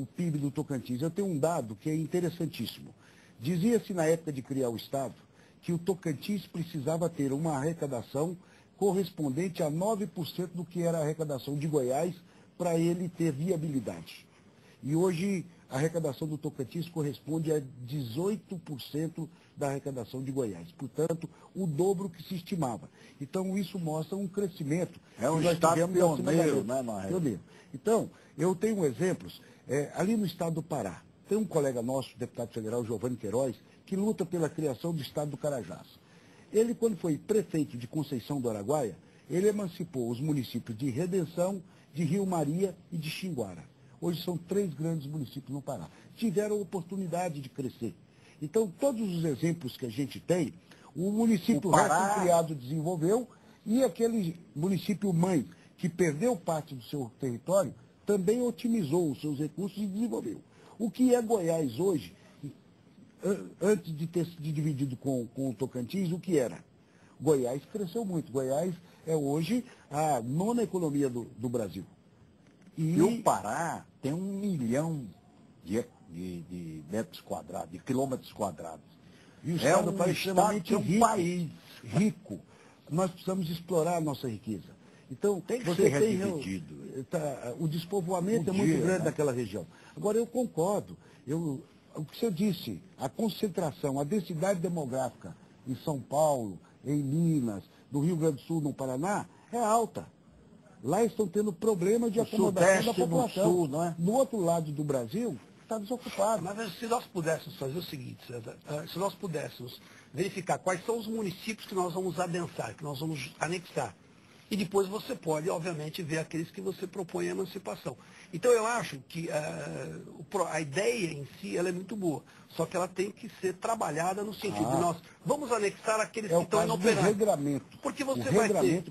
o PIB do Tocantins. Eu tenho um dado que é interessantíssimo. Dizia-se na época de criar o Estado que o Tocantins precisava ter uma arrecadação correspondente a 9% do que era a arrecadação de Goiás para ele ter viabilidade. E hoje a arrecadação do Tocantins corresponde a 18% da arrecadação de Goiás. Portanto, o dobro que se estimava. Então, isso mostra um crescimento. É um estado pioneiro, né, Pioneiro. Então, eu tenho exemplos. Ali no estado do Pará, tem um colega nosso, deputado federal, Giovanni Queiroz, que luta pela criação do estado do Carajás. Ele, quando foi prefeito de Conceição do Araguaia, ele emancipou os municípios de Redenção, de Rio Maria e de Xinguara. Hoje são 3 grandes municípios no Pará. Tiveram oportunidade de crescer. Então, todos os exemplos que a gente tem, o município recém-criado desenvolveu e aquele município mãe, que perdeu parte do seu território, também otimizou os seus recursos e desenvolveu. O que é Goiás hoje, antes de ter se dividido com o Tocantins, o que era? Goiás cresceu muito. Goiás é hoje a 9ª economia do Brasil. E o Pará tem 1 milhão de metros quadrados, de quilômetros quadrados. E o estado é extremamente um rico, país rico. Nós precisamos explorar a nossa riqueza. Então, tem que ser redividido. O despovoamento é muito grande naquela região. Agora, eu concordo. O que você disse, a concentração, a densidade demográfica em São Paulo, em Minas, no Rio Grande do Sul, no Paraná, é alta. Lá estão tendo problema de acomodação da população. No sul, não é? No outro lado do Brasil, está desocupado. Mas se nós pudéssemos fazer o seguinte, César, se nós pudéssemos verificar quais são os municípios que nós vamos adensar, que nós vamos anexar, e depois você pode, obviamente, ver aqueles que você propõe a emancipação. Então, eu acho que a ideia em si ela é muito boa, só que ela tem que ser trabalhada no sentido de nós vamos anexar aqueles que estão inoperantes. Regramento. Porque você vai ter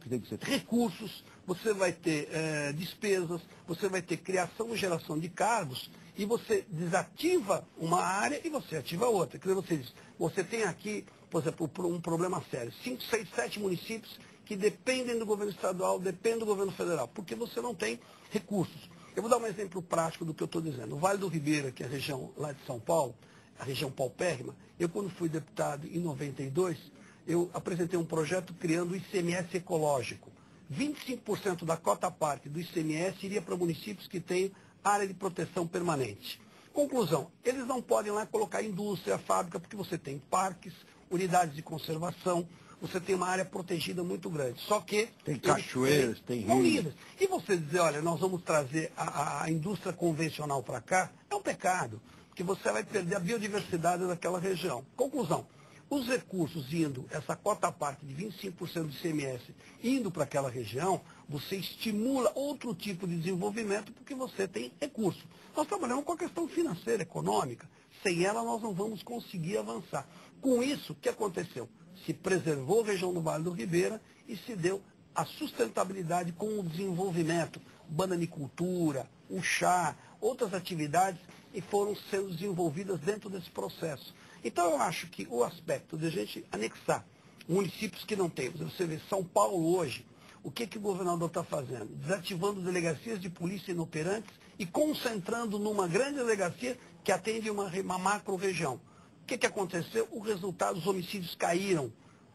recursos, você vai ter despesas, você vai ter criação e geração de cargos, e você desativa uma área e você ativa outra. Quer dizer, você tem aqui, por exemplo, um problema sério. 5, 6, 7 municípios que dependem do governo estadual, dependem do governo federal, porque você não tem recursos. Eu vou dar um exemplo prático do que eu estou dizendo. O Vale do Ribeira, que é a região lá de São Paulo, a região paupérrima, eu quando fui deputado em 92, eu apresentei um projeto criando o ICMS ecológico. 25% da cota parte do ICMS iria para municípios que têm área de proteção permanente. Conclusão, eles não podem lá colocar indústria, fábrica, porque você tem parques, unidades de conservação, você tem uma área protegida muito grande. Só que... Tem cachoeiras, tem rios. E você dizer, olha, nós vamos trazer a indústria convencional para cá, é um pecado, porque você vai perder a biodiversidade daquela região. Conclusão, os recursos indo, essa cota parte de 25% do ICMS, indo para aquela região, você estimula outro tipo de desenvolvimento porque você tem recursos. Nós trabalhamos com a questão financeira, econômica. Sem ela, nós não vamos conseguir avançar. Com isso, o que aconteceu? Se preservou a região do Vale do Ribeira e se deu a sustentabilidade com o desenvolvimento, bananicultura, o chá, outras atividades, e foram sendo desenvolvidas dentro desse processo. Então, eu acho que o aspecto de a gente anexar municípios que não temos, você vê São Paulo hoje, o que o governador está fazendo? Desativando delegacias de polícia inoperantes e concentrando numa grande delegacia que atende uma macro-região. O que aconteceu? O resultado, os homicídios caíram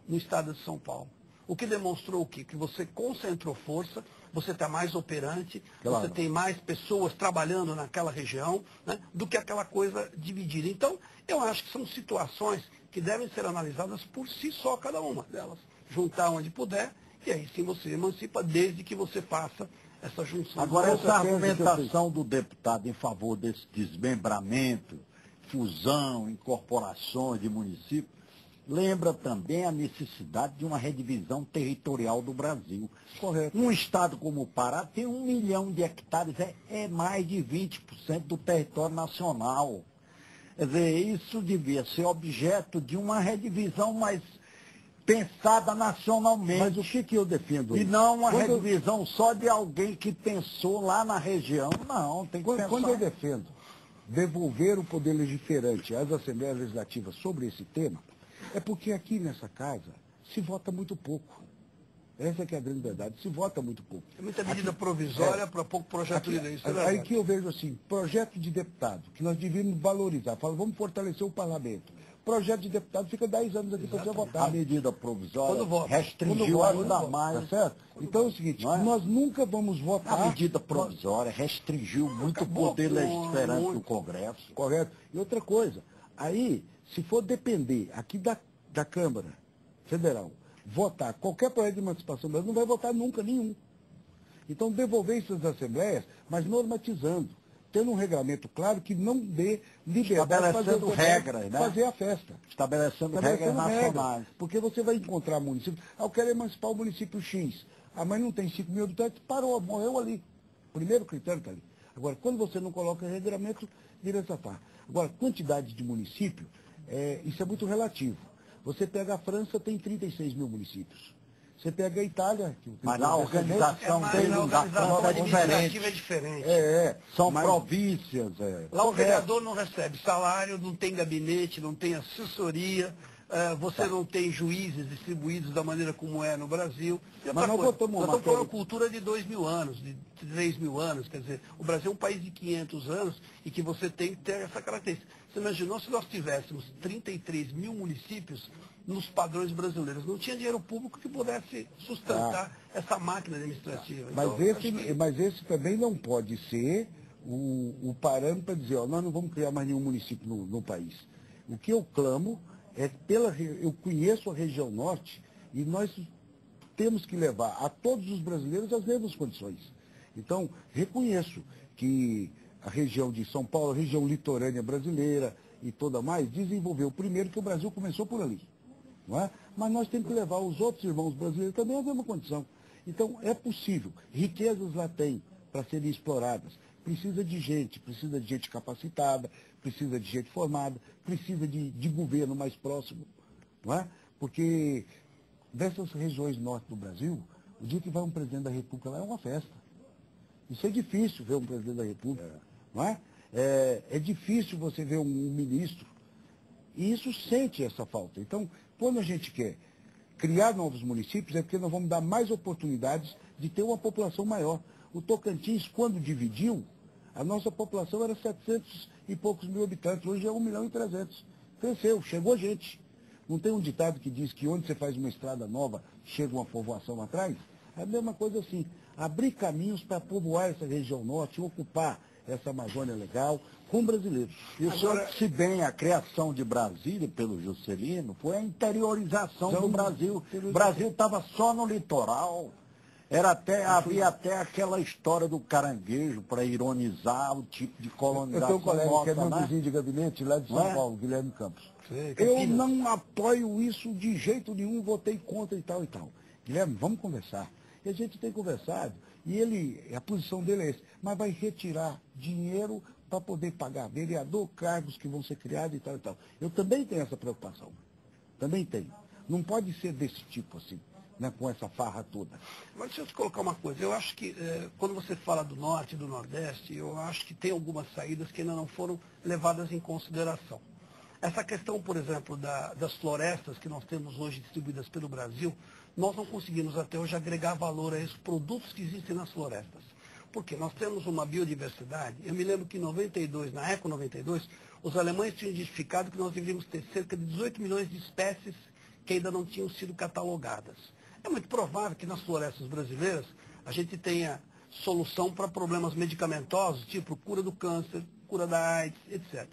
no estado de São Paulo. O que demonstrou o quê? Que você concentrou força, você está mais operante, você tem mais pessoas trabalhando naquela região, né, do que aquela coisa dividida. Então, eu acho que são situações que devem ser analisadas por si só, cada uma delas. Juntar onde puder, e aí sim você emancipa, desde que você faça essa junção. Agora, essa argumentação do deputado em favor desse desmembramento, fusão, incorporações de municípios, lembra também a necessidade de uma redivisão territorial do Brasil. Correto. Um estado como o Pará tem 1 milhão de hectares, é mais de 20% do território nacional. Quer dizer, isso devia ser objeto de uma redivisão mais pensada nacionalmente. Mas o que eu defendo? E não uma redivisão só de alguém que pensou lá na região. Não, tem que pensar. Quando eu defendo devolver o poder legiferante às Assembleias Legislativas sobre esse tema, é porque aqui nessa casa se vota muito pouco. Essa que é a grande verdade. Se vota muito pouco. É muita medida provisória para pouco projeto de lei. Aí que eu vejo assim, projeto de deputado, que nós devíamos valorizar. Fala, vamos fortalecer o parlamento. Projeto de deputado fica 10 anos aqui para você votar. A medida provisória Quando restringiu ainda mais. Tá certo? Então é o seguinte, nós nunca vamos votar. A medida provisória restringiu muito o poder legislativo do Congresso. Correto. E outra coisa, aí, se for depender aqui da Câmara Federal, votar qualquer projeto de emancipação brasileira, não vai votar nunca nenhum. Então, devolver isso às assembleias, mas normatizando, tendo um regulamento claro que não dê liberdade estabelecendo regras, né? Fazer a festa. Estabelecendo regras nacionais. Porque você vai encontrar municípios, eu quero emancipar o município X, mas não tem 5 mil habitantes, parou, morreu ali. Primeiro critério está ali. Agora, quando você não coloca regulamento, vira essa farra. Agora, quantidade de município, isso é muito relativo. Você pega a França, tem 36 mil municípios. Você pega a Itália... Mas a organização deles da França é diferente. São províncias. Lá o vereador não recebe salário, não tem gabinete, não tem assessoria, você não tem juízes distribuídos da maneira como é no Brasil. Mas nós estamos falando uma cultura de 2.000 anos, de 3.000 anos. Quer dizer, o Brasil é um país de 500 anos e que você tem que ter essa característica. Você imaginou se nós tivéssemos 33 mil municípios nos padrões brasileiros? Não tinha dinheiro público que pudesse sustentar essa máquina administrativa. Mas esse também não pode ser o parâmetro para dizer, nós não vamos criar mais nenhum município no país. O que eu clamo é eu conheço a região norte e nós temos que levar a todos os brasileiros as mesmas condições. Então, reconheço que a região de São Paulo, a região litorânea brasileira e toda mais, desenvolveu primeiro que o Brasil começou por ali. Não é? Mas nós temos que levar os outros irmãos brasileiros também à mesma condição. Então, é possível. Riquezas lá tem para serem exploradas. Precisa de gente capacitada, precisa de gente formada, precisa de governo mais próximo. Não é? Porque dessas regiões norte do Brasil, o dia que vai um presidente da República lá é uma festa. Isso é difícil ver um presidente da República. Não é? É difícil você ver um ministro. E isso sente essa falta. Então, quando a gente quer criar novos municípios, é porque nós vamos dar mais oportunidades de ter uma população maior. O Tocantins, quando dividiu, a nossa população era 700 e poucos mil habitantes. Hoje é 1.300.000. Cresceu, chegou gente. Não tem um ditado que diz que onde você faz uma estrada nova, chega uma povoação atrás? É a mesma coisa assim. Abrir caminhos para povoar essa região norte, ocupar essa Amazônia legal com brasileiros. E o senhor, se bem a criação de Brasília pelo Juscelino, foi a interiorização do Brasil. O Brasil estava só no litoral. Havia até aquela história do caranguejo para ironizar o tipo de colonização. Eu tenho um colega que é meu vizinho de gabinete lá de São Paulo, Guilherme Campos. Eu não apoio isso de jeito nenhum, votei contra e tal e tal. Guilherme, vamos conversar. E a gente tem conversado, e a posição dele é essa, mas vai retirar dinheiro para poder pagar vereador, cargos que vão ser criados e tal e tal. Eu também tenho essa preocupação. Também tenho. Não pode ser desse tipo assim. Né, com essa farra toda. Mas deixa eu te colocar uma coisa. Eu acho que quando você fala do norte e do nordeste, eu acho que tem algumas saídas que ainda não foram levadas em consideração. Essa questão, por exemplo, das florestas que nós temos hoje distribuídas pelo Brasil, nós não conseguimos até hoje agregar valor a esses produtos que existem nas florestas. Porque nós temos uma biodiversidade. Eu me lembro que em 92, na Eco 92, os alemães tinham identificado que nós deveríamos ter cerca de 18 milhões de espécies que ainda não tinham sido catalogadas. É muito provável que nas florestas brasileiras a gente tenha solução para problemas medicamentosos, tipo cura do câncer, cura da AIDS, etc.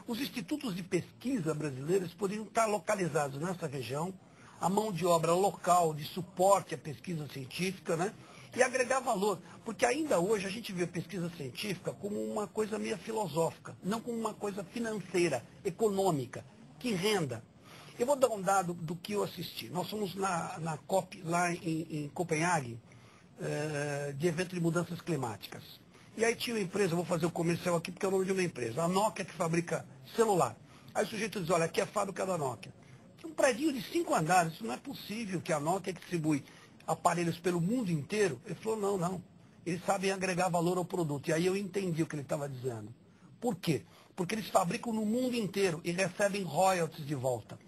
Os institutos de pesquisa brasileiros poderiam estar localizados nessa região, a mão de obra local de suporte à pesquisa científica, né? E agregar valor, porque ainda hoje a gente vê a pesquisa científica como uma coisa meio filosófica, não como uma coisa financeira, econômica, que renda. Eu vou dar um dado do que eu assisti. Nós fomos na COP, lá em Copenhague, de evento de mudanças climáticas. E aí tinha uma empresa, vou fazer o comercial aqui porque é o nome de uma empresa, a Nokia, que fabrica celular. Aí o sujeito diz, olha, aqui é a fábrica da Nokia. Tinha um predinho de 5 andares, isso não é possível que a Nokia distribui aparelhos pelo mundo inteiro. Ele falou, não, eles sabem agregar valor ao produto. E aí eu entendi o que ele estava dizendo. Por quê? Porque eles fabricam no mundo inteiro e recebem royalties de volta.